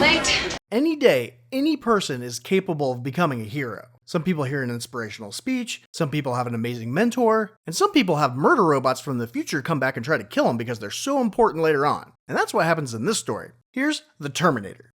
late. Any day, any person is capable of becoming a hero. Some people hear an inspirational speech, some people have an amazing mentor, and some people have murder robots from the future come back and try to kill them because they're so important later on. And that's what happens in this story. Here's the Terminator.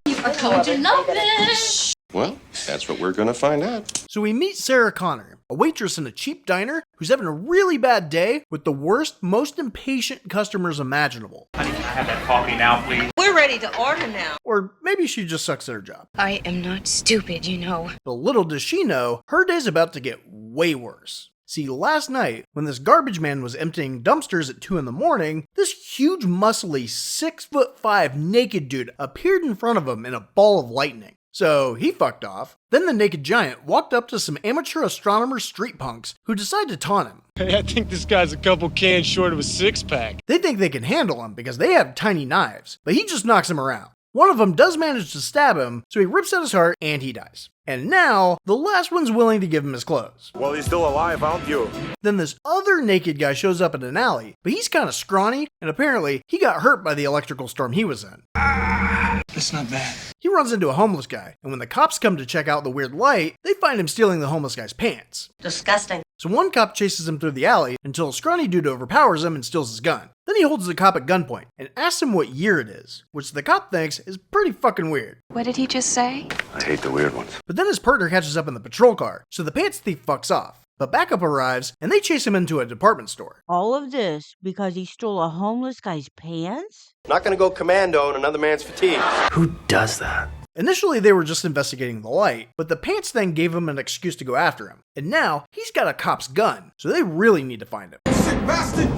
You are going to love this. Well, that's what we're gonna find out. So we meet Sarah Connor, a waitress in a cheap diner who's having a really bad day with the worst, most impatient customers imaginable. Honey, can I have that coffee now, please? We're ready to order now. Or maybe she just sucks at her job. I am not stupid, you know. But little does she know, her day's about to get way worse. See, last night, when this garbage man was emptying dumpsters at 2 in the morning, this huge muscly 6'5" naked dude appeared in front of him in a ball of lightning. So he fucked off. Then the naked giant walked up to some amateur astronomer street punks who decide to taunt him. Hey, I think this guy's a couple cans short of a 6-pack. They think they can handle him because they have tiny knives, but he just knocks him around. One of them does manage to stab him, so he rips out his heart and he dies. And now, the last one's willing to give him his clothes. Well, he's still alive, aren't you? Then this other naked guy shows up in an alley, but he's kind of scrawny, and apparently he got hurt by the electrical storm he was in. That's not bad. He runs into a homeless guy, and when the cops come to check out the weird light, they find him stealing the homeless guy's pants. Disgusting. So one cop chases him through the alley until a scrawny dude overpowers him and steals his gun. Then he holds the cop at gunpoint and asks him what year it is, which the cop thinks is pretty fucking weird. What did he just say? I hate the weird ones. But then his partner catches up in the patrol car, so the pants thief fucks off. But backup arrives, and they chase him into a department store. All of this because he stole a homeless guy's pants? Not gonna go commando in another man's fatigue. Who does that? Initially, they were just investigating the light, but the pants thing gave him an excuse to go after him. And now, he's got a cop's gun, so they really need to find him. Sick bastard!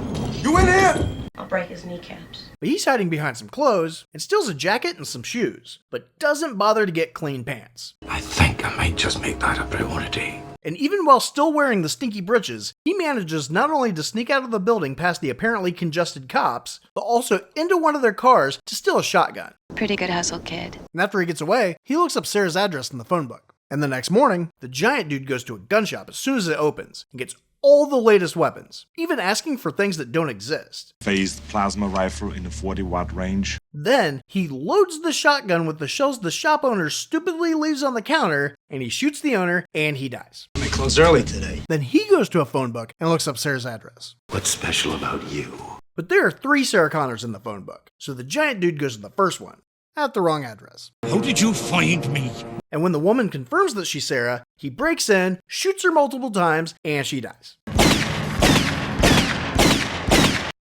You in here? I'll break his kneecaps. But he's hiding behind some clothes, and steals a jacket and some shoes, but doesn't bother to get clean pants. I think I might just make that a priority. And even while still wearing the stinky britches, he manages not only to sneak out of the building past the apparently congested cops, but also into one of their cars to steal a shotgun. Pretty good hustle, kid. And after he gets away, he looks up Sarah's address in the phone book. And the next morning, the giant dude goes to a gun shop as soon as it opens and gets all the latest weapons, even asking for things that don't exist. Phased plasma rifle in the 40-watt range. Then, he loads the shotgun with the shells the shop owner stupidly leaves on the counter, and he shoots the owner, and he dies. They close early today. Then he goes to a phone book and looks up Sarah's address. What's special about you? But there are 3 Sarah Connors in the phone book, so the giant dude goes to the first one, at the wrong address. How did you find me? And when the woman confirms that she's Sarah, he breaks in, shoots her multiple times, and she dies.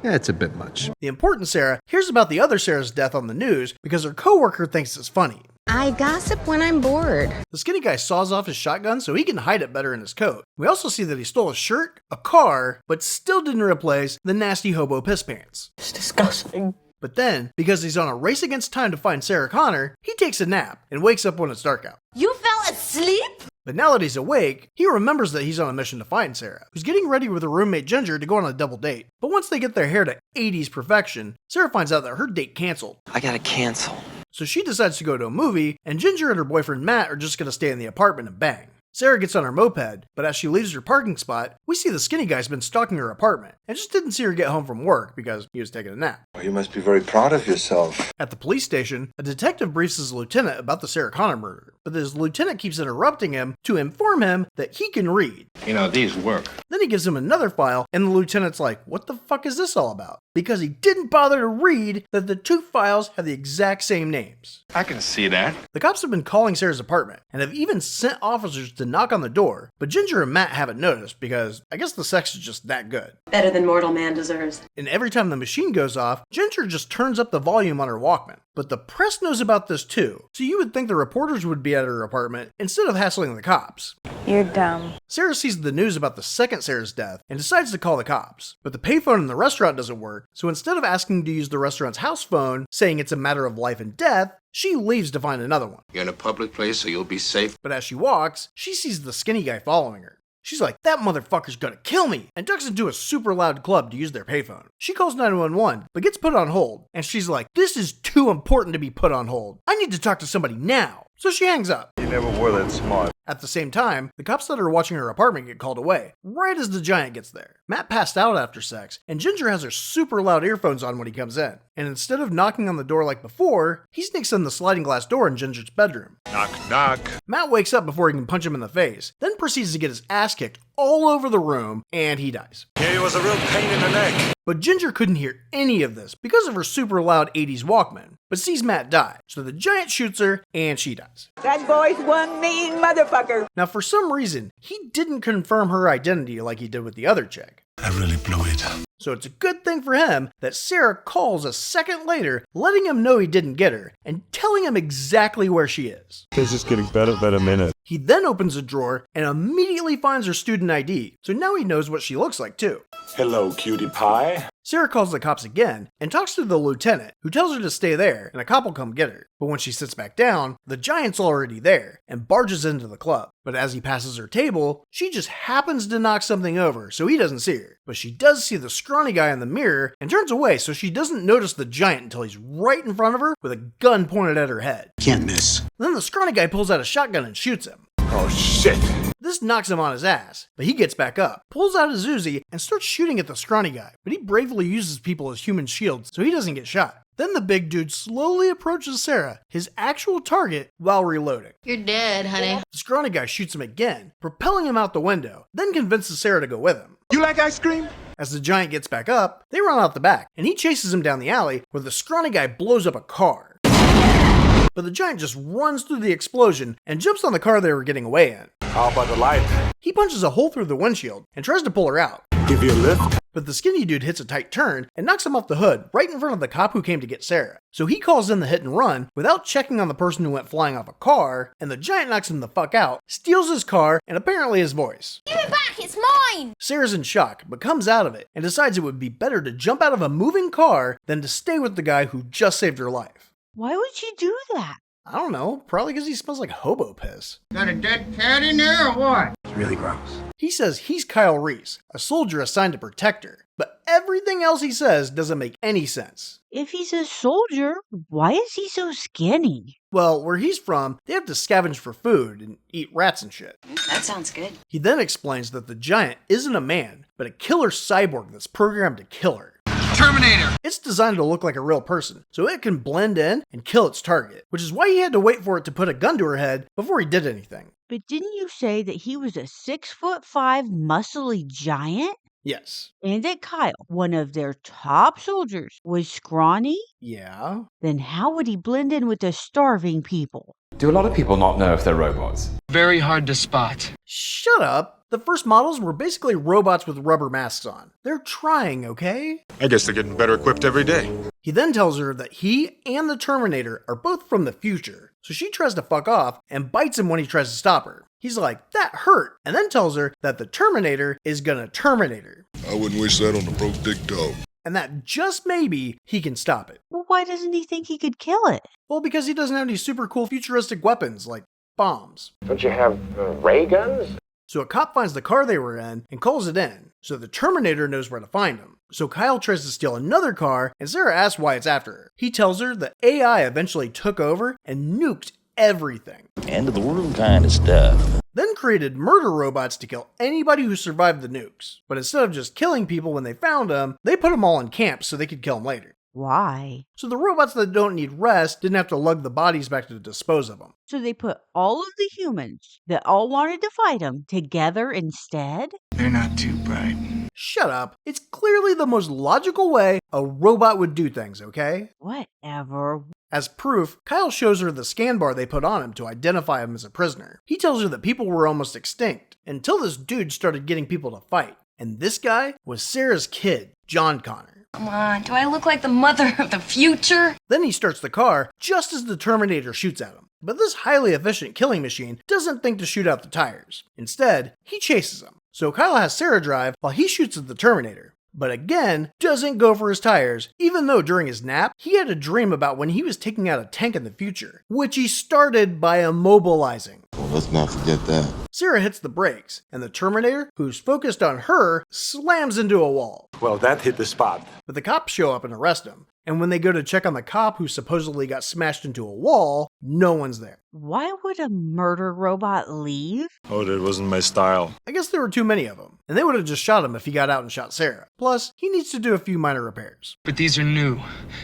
Yeah, it's a bit much. The important Sarah hears about the other Sarah's death on the news because her coworker thinks it's funny. I gossip when I'm bored. The skinny guy saws off his shotgun so he can hide it better in his coat. We also see that he stole a shirt, a car, but still didn't replace the nasty hobo piss pants. It's disgusting. But then, because he's on a race against time to find Sarah Connor, he takes a nap and wakes up when it's dark out. You fell asleep? But now that he's awake, he remembers that he's on a mission to find Sarah, who's getting ready with her roommate Ginger to go on a double date. But once they get their hair to 80s perfection, Sarah finds out that her date canceled. I gotta cancel. So she decides to go to a movie, and Ginger and her boyfriend Matt are just gonna stay in the apartment and bang. Sarah gets on her moped, but as she leaves her parking spot, we see the skinny guy's been stalking her apartment, and just didn't see her get home from work because he was taking a nap. Well, you must be very proud of yourself. At the police station, a detective briefs his lieutenant about the Sarah Connor murder, but his lieutenant keeps interrupting him to inform him that he can read. You know, these work. Then he gives him another file, and the lieutenant's like, what the fuck is this all about? Because he didn't bother to read that the 2 files have the exact same names. I can see that. The cops have been calling Sarah's apartment, and have even sent officers to knock on the door, but Ginger and Matt haven't noticed because I guess the sex is just that good. Better than mortal man deserves. And every time the machine goes off, Ginger just turns up the volume on her Walkman. But the press knows about this too, so you would think the reporters would be at her apartment instead of hassling the cops. You're dumb. Sarah sees the news about the second Sarah's death and decides to call the cops. But the payphone in the restaurant doesn't work, so instead of asking to use the restaurant's house phone, saying it's a matter of life and death, she leaves to find another one. You're in a public place, so you'll be safe. But as she walks, she sees the skinny guy following her. She's like, that motherfucker's gonna kill me, and ducks into a super loud club to use their payphone. She calls 911, but gets put on hold, and she's like, this is too important to be put on hold. I need to talk to somebody now. So she hangs up. You never were that smart. At the same time, the cops that are watching her apartment get called away, right as the giant gets there. Matt passed out after sex, and Ginger has her super loud earphones on when he comes in. And instead of knocking on the door like before, he sneaks in the sliding glass door in Ginger's bedroom. Knock, knock. Matt wakes up before he can punch him in the face, then proceeds to get his ass kicked all over the room, and he dies. He was a real pain in the neck. But Ginger couldn't hear any of this because of her super loud 80s Walkman, but sees Matt die, so the giant shoots her, and she dies. That boy's one mean motherfucker. Now for some reason, he didn't confirm her identity like he did with the other chick. I really blew it. So it's a good thing for him that Sarah calls a second later, letting him know he didn't get her, and telling him exactly where she is. This is getting better by the minute. He then opens a drawer and immediately finds her student ID, so now he knows what she looks like too. Hello, cutie pie. Sarah calls the cops again and talks to the lieutenant, who tells her to stay there and a cop will come get her. But when she sits back down, the giant's already there and barges into the club. But as he passes her table, she just happens to knock something over, so he doesn't see her. But she does see the scrawny guy in the mirror and turns away, so she doesn't notice the giant until he's right in front of her with a gun pointed at her head. Can't miss. Then the scrawny guy pulls out a shotgun and shoots him. Oh, shit. This knocks him on his ass, but he gets back up, pulls out his Uzi, and starts shooting at the scrawny guy, but he bravely uses people as human shields, so he doesn't get shot. Then the big dude slowly approaches Sarah, his actual target, while reloading. You're dead, honey. The scrawny guy shoots him again, propelling him out the window, then convinces Sarah to go with him. You like ice cream? As the giant gets back up, they run out the back, and he chases him down the alley, where the scrawny guy blows up a car. But the giant just runs through the explosion and jumps on the car they were getting away in. How about the light? He punches a hole through the windshield and tries to pull her out. Give you a lift? But the skinny dude hits a tight turn and knocks him off the hood right in front of the cop who came to get Sarah. So he calls in the hit and run without checking on the person who went flying off a car, and the giant knocks him the fuck out, steals his car, and apparently his voice. Give it back, it's mine! Sarah's in shock, but comes out of it and decides it would be better to jump out of a moving car than to stay with the guy who just saved her life. Why would she do that? I don't know, probably because he smells like hobo piss. Got a dead cat in there or what? It's really gross. He says he's Kyle Reese, a soldier assigned to protect her, but everything else he says doesn't make any sense. If he's a soldier, why is he so skinny? Well, where he's from, they have to scavenge for food and eat rats and shit. That sounds good. He then explains that the giant isn't a man, but a killer cyborg that's programmed to kill her. Terminator! It's designed to look like a real person, so it can blend in and kill its target, which is why he had to wait for it to put a gun to her head before he did anything. But didn't you say that he was a 6'5" muscly giant? Yes. And that Kyle, one of their top soldiers, was scrawny? Yeah. Then how would he blend in with the starving people? Do a lot of people not know if they're robots? Very hard to spot. Shut up. The first models were basically robots with rubber masks on. They're trying, okay? I guess they're getting better equipped every day. He then tells her that he and the Terminator are both from the future, so she tries to fuck off and bites him when he tries to stop her. He's like, that hurt, and then tells her that the Terminator is gonna terminate her. I wouldn't wish that on a broke dick dog. And that just maybe he can stop it. Well, why doesn't he think he could kill it? Well, because he doesn't have any super cool futuristic weapons like bombs. Don't you have ray guns? So a cop finds the car they were in and calls it in, so the Terminator knows where to find him. So Kyle tries to steal another car, and Sarah asks why it's after her. He tells her that AI eventually took over and nuked everything. End of the world kind of stuff. Then created murder robots to kill anybody who survived the nukes. But instead of just killing people when they found them, they put them all in camps so they could kill them later. Why? So the robots that don't need rest didn't have to lug the bodies back to dispose of them. So they put all of the humans that all wanted to fight him together instead? They're not too bright. Shut up. It's clearly the most logical way a robot would do things, okay? Whatever. As proof, Kyle shows her the scan bar they put on him to identify him as a prisoner. He tells her that people were almost extinct, until this dude started getting people to fight. And this guy was Sarah's kid, John Connor. Come on, do I look like the mother of the future? Then he starts the car just as the Terminator shoots at him. But this highly efficient killing machine doesn't think to shoot out the tires. Instead, he chases him. So Kyle has Sarah drive while he shoots at the Terminator. But again, doesn't go for his tires, even though during his nap, he had a dream about when he was taking out a tank in the future, which he started by immobilizing. Well, let's not forget that. Sarah hits the brakes, and the Terminator, who's focused on her, slams into a wall. Well, that hit the spot. But the cops show up and arrest him. And when they go to check on the cop who supposedly got smashed into a wall, no one's there. Why would a murder robot leave? Oh, that wasn't my style. I guess there were too many of them, and they would have just shot him if he got out and shot Sarah. Plus, he needs to do a few minor repairs. But these are new.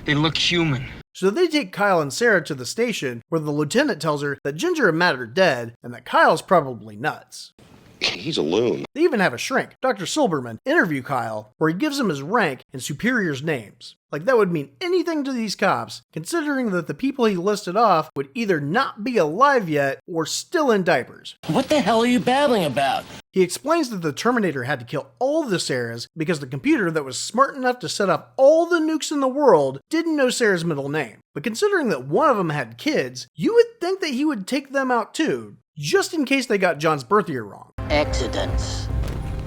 They look human. So they take Kyle and Sarah to the station, where the lieutenant tells her that Ginger and Matt are dead, and that Kyle's probably nuts. He's a loon. They even have a shrink, Dr. Silberman, interview Kyle, where he gives him his rank and superior's names. Like that would mean anything to these cops, considering that the people he listed off would either not be alive yet or still in diapers. What the hell are you babbling about? He explains that the Terminator had to kill all the Sarahs because the computer that was smart enough to set up all the nukes in the world didn't know Sarah's middle name. But considering that one of them had kids, you would think that he would take them out too, just in case they got John's birth year wrong. Accidents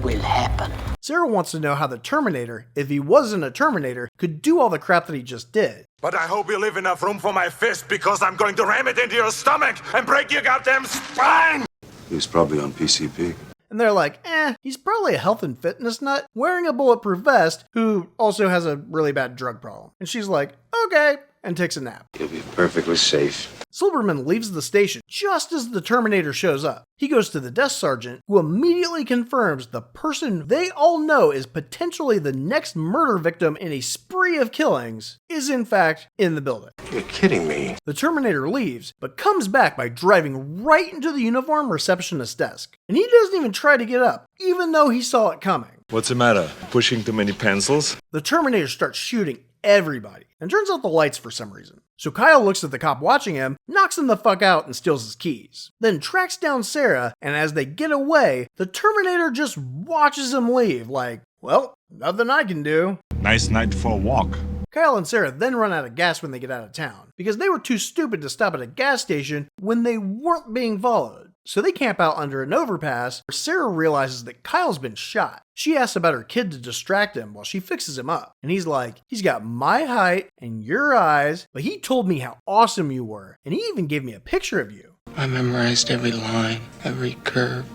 will happen. Sarah wants to know how the Terminator, if he wasn't a Terminator, could do all the crap that he just did. But I hope you leave enough room for my fist because I'm going to ram it into your stomach and break your goddamn spine! He was probably on PCP. And they're like, he's probably a health and fitness nut wearing a bulletproof vest who also has a really bad drug problem. And she's like, okay, and takes a nap. He'll be perfectly safe. Silberman leaves the station just as the Terminator shows up. He goes to the desk sergeant, who immediately confirms the person they all know is potentially the next murder victim in a spree of killings is in fact in the building. You're kidding me. The Terminator leaves, but comes back by driving right into the uniform receptionist's desk. And he doesn't even try to get up, even though he saw it coming. What's the matter? Pushing too many pencils? The Terminator starts shooting everybody and turns out the lights for some reason. So Kyle looks at the cop watching him, knocks him the fuck out and steals his keys. Then tracks down Sarah, and as they get away, the Terminator just watches him leave like, well, nothing I can do. Nice night for a walk. Kyle and Sarah then run out of gas when they get out of town, because they were too stupid to stop at a gas station when they weren't being followed. So they camp out under an overpass where Sarah realizes that Kyle's been shot. She asks about her kid to distract him while she fixes him up. And he's like, he's got my height and your eyes, but he told me how awesome you were. And he even gave me a picture of you. I memorized every line, every curve.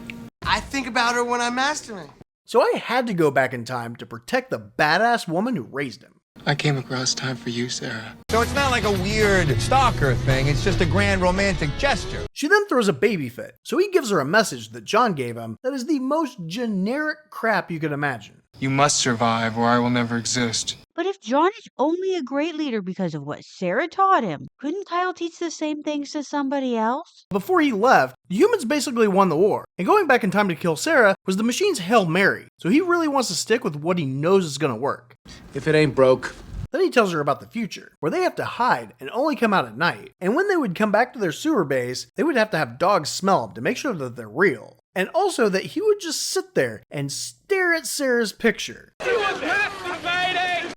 I think about her when I'm mastering. So I had to go back in time to protect the badass woman who raised him. I came across time for you, Sarah. So it's not like a weird stalker thing, it's just a grand romantic gesture. She then throws a baby fit, so he gives her a message that John gave him that is the most generic crap you could imagine. You must survive or I will never exist. But if John is only a great leader because of what Sarah taught him, couldn't Kyle teach the same things to somebody else? Before he left, the humans basically won the war, and going back in time to kill Sarah was the machine's Hail Mary, so he really wants to stick with what he knows is gonna work. If it ain't broke. Then he tells her about the future, where they have to hide and only come out at night, and when they would come back to their sewer base, they would have to have dogs smell them to make sure that they're real. And also that he would just sit there and stare at Sarah's picture.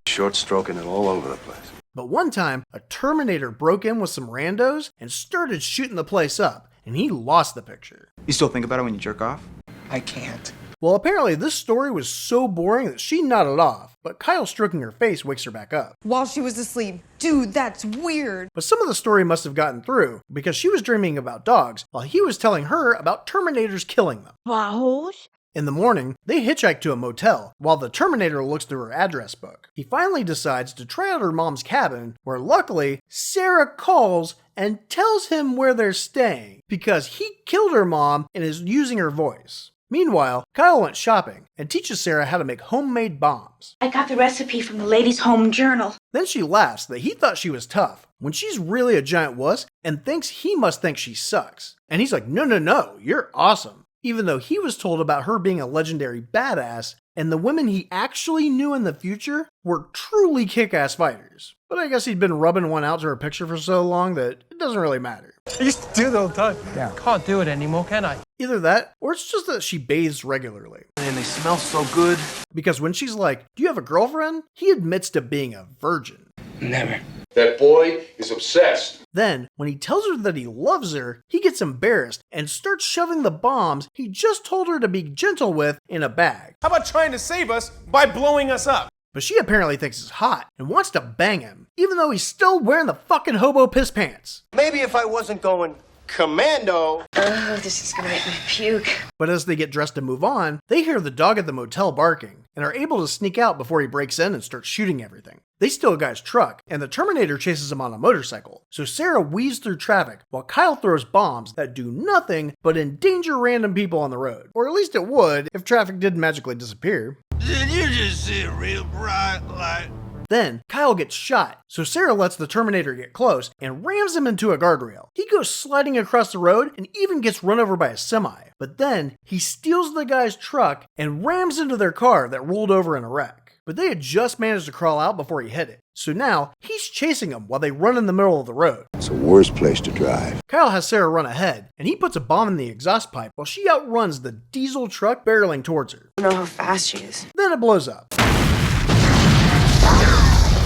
Short stroking it all over the place. But one time, a Terminator broke in with some randos and started shooting the place up, and he lost the picture. You still think about it when you jerk off? I can't. Well, apparently this story was so boring that she nodded off, but Kyle stroking her face wakes her back up. While she was asleep. Dude, that's weird. But some of the story must have gotten through, because she was dreaming about dogs, while he was telling her about Terminators killing them. Buttholes? In the morning, they hitchhike to a motel, while the Terminator looks through her address book. He finally decides to try out her mom's cabin, where luckily, Sarah calls and tells him where they're staying, because he killed her mom and is using her voice. Meanwhile, Kyle went shopping and teaches Sarah how to make homemade bombs. I got the recipe from the ladies' home journal. Then she laughs that he thought she was tough, when she's really a giant wuss and thinks he must think she sucks. And he's like, no, you're awesome. Even though he was told about her being a legendary badass, and the women he actually knew in the future were truly kick-ass fighters. But I guess he'd been rubbing one out to her picture for so long that it doesn't really matter. I used to do it all the time. Yeah. Can't do it anymore, can I? Either that, or it's just that she bathes regularly. And they smell so good. Because when she's like, do you have a girlfriend? He admits to being a virgin. Never. That boy is obsessed. Then, when he tells her that he loves her, he gets embarrassed and starts shoving the bombs he just told her to be gentle with in a bag. How about trying to save us by blowing us up? But she apparently thinks he's hot and wants to bang him, even though he's still wearing the fucking hobo piss pants. Maybe if I wasn't going Commando. Oh, this is gonna make me puke. But as they get dressed to move on, they hear the dog at the motel barking and are able to sneak out before he breaks in and starts shooting everything. They steal a guy's truck, and the Terminator chases him on a motorcycle, so Sarah weaves through traffic while Kyle throws bombs that do nothing but endanger random people on the road. Or at least it would if traffic didn't magically disappear. Did you just see a real bright light? Then, Kyle gets shot, so Sarah lets the Terminator get close and rams him into a guardrail. He goes sliding across the road and even gets run over by a semi. But then, he steals the guy's truck and rams into their car that rolled over in a wreck. But they had just managed to crawl out before he hit it. So now, he's chasing them while they run in the middle of the road. It's the worst place to drive. Kyle has Sarah run ahead, and he puts a bomb in the exhaust pipe while she outruns the diesel truck barreling towards her. I don't know how fast she is. Then it blows up.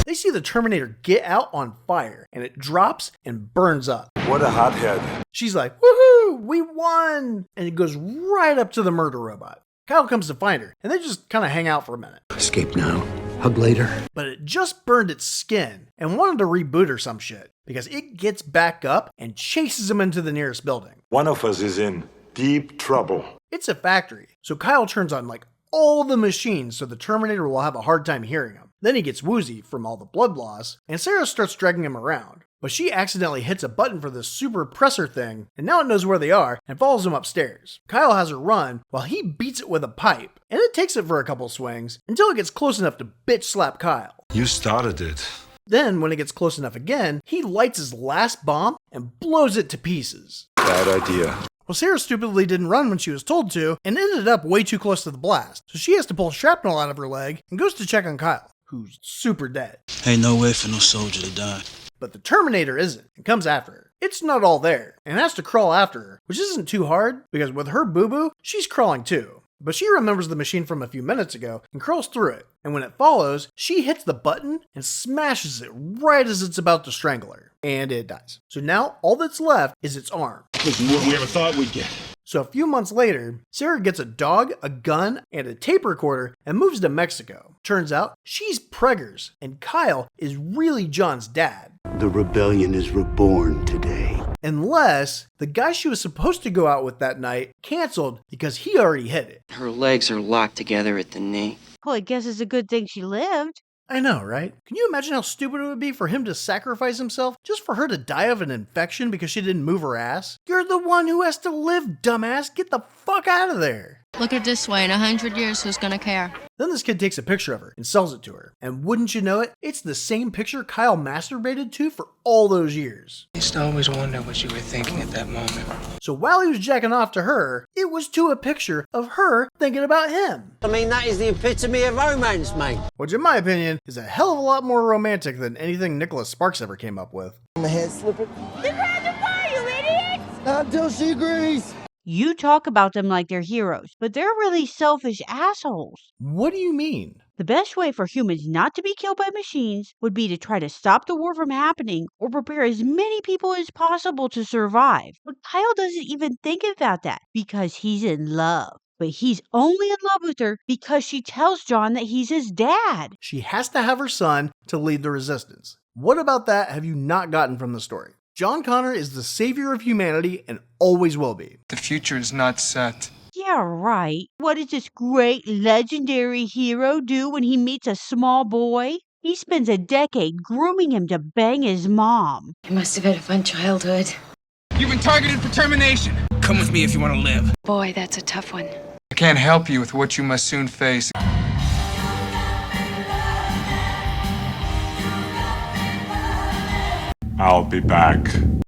They see the Terminator get out on fire, and it drops and burns up. What a hothead. She's like, woohoo, we won! And it goes right up to the murder robot. Kyle comes to find her, and they just kind of hang out for a minute. Escape now. Hug later. But it just burned its skin and wanted to reboot or some shit, because it gets back up and chases him into the nearest building. One of us is in deep trouble. It's a factory, so Kyle turns on like all the machines so the Terminator will have a hard time hearing him. Then he gets woozy from all the blood loss, and Sarah starts dragging him around. But she accidentally hits a button for this super presser thing, and now it knows where they are and follows him upstairs. Kyle has her run while he beats it with a pipe, and it takes it for a couple swings until it gets close enough to bitch slap Kyle. You started it. Then, when it gets close enough again, he lights his last bomb and blows it to pieces. Bad idea. Well, Sarah stupidly didn't run when she was told to, and ended up way too close to the blast, so she has to pull shrapnel out of her leg and goes to check on Kyle, who's super dead. Ain't no way for no soldier to die. But the Terminator isn't, and comes after her. It's not all there, and has to crawl after her, which isn't too hard, because with her boo-boo, she's crawling too. But she remembers the machine from a few minutes ago and crawls through it, and when it follows, she hits the button and smashes it right as it's about to strangle her, and it dies. So now, all that's left is its arm. This is more than we ever thought we'd get. So a few months later, Sarah gets a dog, a gun, and a tape recorder and moves to Mexico. Turns out, she's preggers, and Kyle is really John's dad. The rebellion is reborn today. Unless the guy she was supposed to go out with that night canceled because he already hit it. Her legs are locked together at the knee. Well, I guess it's a good thing she lived. I know, right? Can you imagine how stupid it would be for him to sacrifice himself just for her to die of an infection because she didn't move her ass? You're the one who has to live, dumbass. Get the fuck out of there. Look at it this way, in 100 years, who's gonna care? Then this kid takes a picture of her and sells it to her. And wouldn't you know it, it's the same picture Kyle masturbated to for all those years. I used to always wonder what you were thinking at that moment. So while he was jacking off to her, it was to a picture of her thinking about him. I mean, that is the epitome of romance, mate. Which in my opinion is a hell of a lot more romantic than anything Nicholas Sparks ever came up with. My head slipping. You grabbed the bar, you idiot! Not until she agrees. You talk about them like they're heroes, but they're really selfish assholes. What do you mean? The best way for humans not to be killed by machines would be to try to stop the war from happening or prepare as many people as possible to survive. But Kyle doesn't even think about that because he's in love. But he's only in love with her because she tells John that he's his dad. She has to have her son to lead the resistance. What about that have you not gotten from the story? John Connor is the savior of humanity and always will be. The future is not set. Yeah, right. What does this great legendary hero do when he meets a small boy? He spends a decade grooming him to bang his mom. You must have had a fun childhood. You've been targeted for termination. Come with me if you want to live. Boy, that's a tough one. I can't help you with what you must soon face. I'll be back.